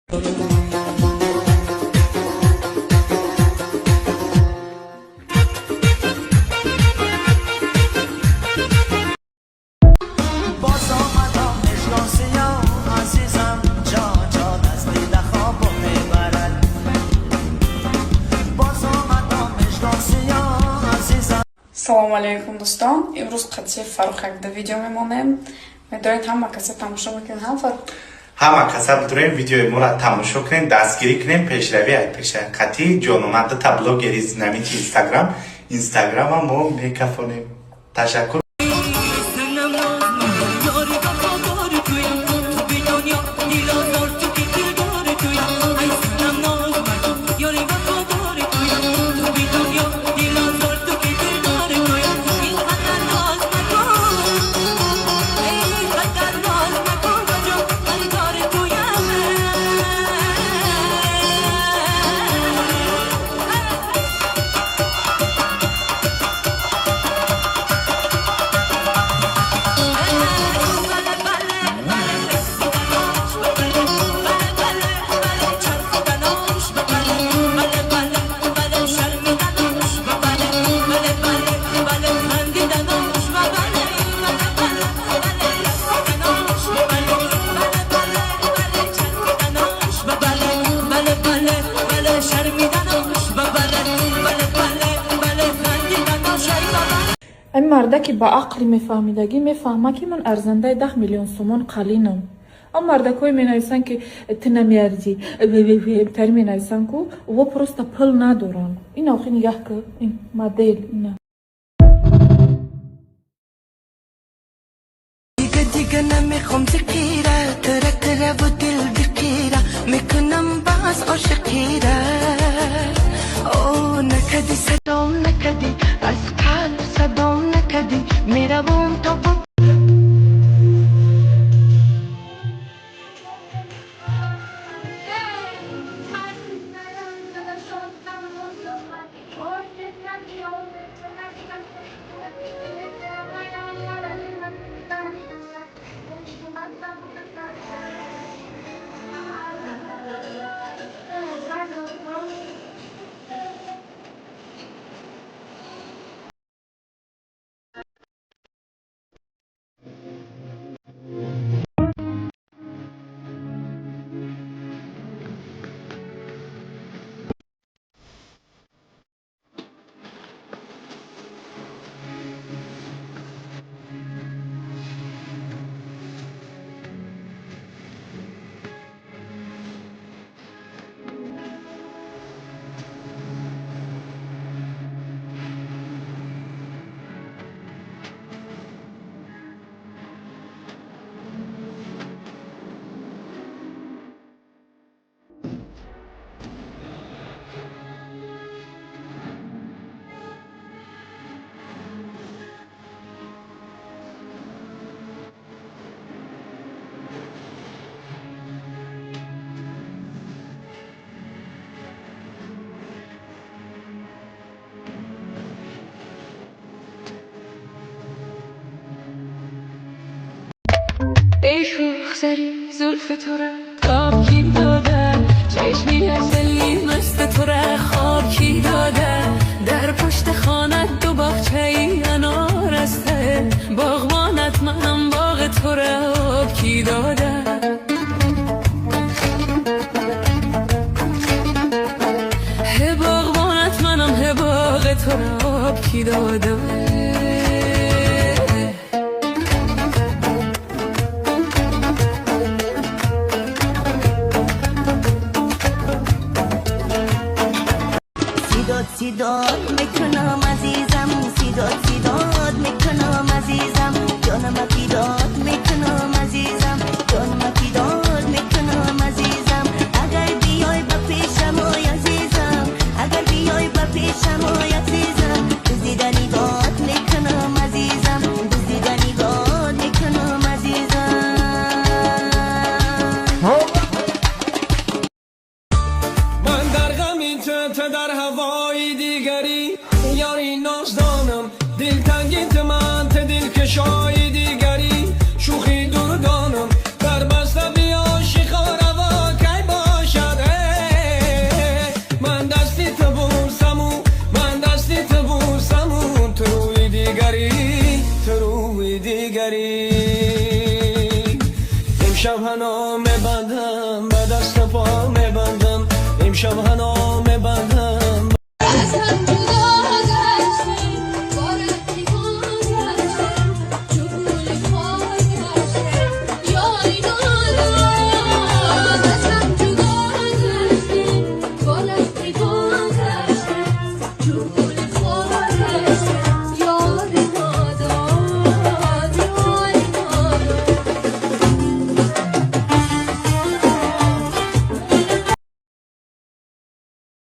салому алейкум дӯстон, имрӯз қадсияи Фарух якда видео мемонем. Медоед ҳама каса тамошо мекунед. ҳам Фарух ҳама каса бидурем видеои моро тамошо кунем, дастгирӣ кунем, пешравӣ айпеша қати ҷономанда блогери знамити инстаграма мо мекафонем. Ташаккур. این مرده که با عقل میفهمیدگی میفهمه که من ارزنده 10 میلیون سومون قلینم. اما مرده کوی می نویسن که تو نمیارزی تر می نویسن که و پروستا پل ندارن. این آخی نگه که این مدل اینه. دیگه نمیخوام تکیره تره و دل بگیره میکنم باز عاشقیره او نکدی صدام نکدی از قلب صدام نکدی میروم تا ای شوخ سری زلف تو را خواب کی داده چشمی ازلی مست تو را خواب کی داده در پشت خانت دو باغچه ای انار استه باغبانت منم باغ تو را آب کی داده هی باغبانت منم هی باغ تو را آب کی داده سیداد میکنم عزیزم سیداد میکنم عزیزم جانم فیداد میکنم عزیزم جانم فیداد میکنم عزیزم اگر بیای با پیشم آی عزیزم اگر بیای با پیشم آی عزیزم دزدیدنی داد میکنم عزیزم دزدیدنی داد میکنم عزیزم من در غمی تو در هوای دیگری یاری نازدانم دلتنگیت من ته دلکشای دیگری شوخی دردانم در بسته بیا شیخا روا کی باش هستم